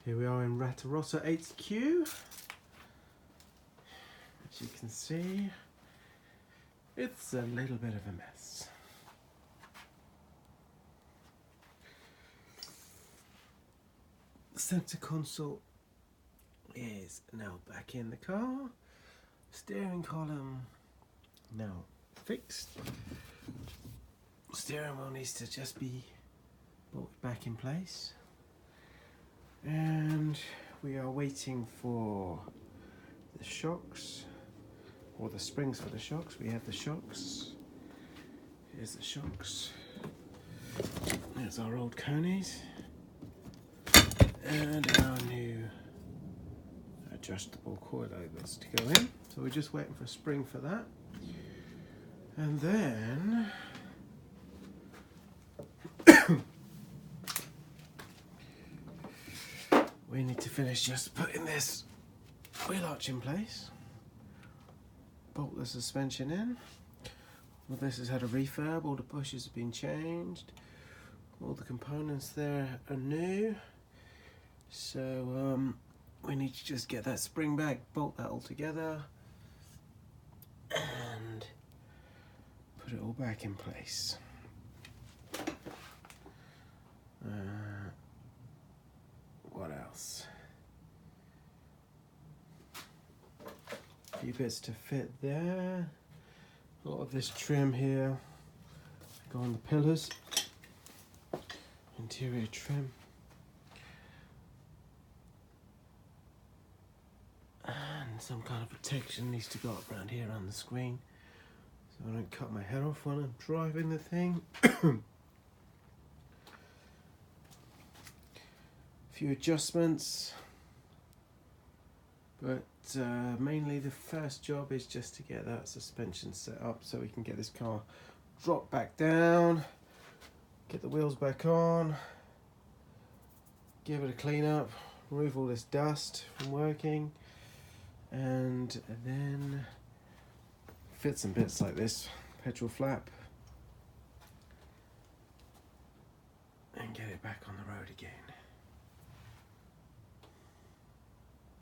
Here we are in Ratarossa HQ. As you can see, it's a little bit of a mess. The center console is now back in the car. Steering column now fixed. Steering wheel needs to just be bolted back in place. And we are waiting for the shocks, or the springs for the shocks. We have the shocks. Here's the shocks. There's our old conies. And our new adjustable coilovers to go in. So we're just waiting for a spring for that. And then we need to finish just putting this wheel arch in place. Bolt the suspension in. All this has had a refurb, all the bushes have been changed. All the components there are new. So we need to just get that spring back, bolt that all together, and put it all back in place. What else? A few bits to fit there. A lot of this trim here go on the pillars. Interior trim. And some kind of protection needs to go up around here on the screen, so I don't cut my head off when I'm driving the thing. A few adjustments, but mainly the first job is just to get that suspension set up so we can get this car dropped back down, get the wheels back on, give it a clean up, remove all this dust from working, and then fit some bits like this petrol flap and get it back on the road again.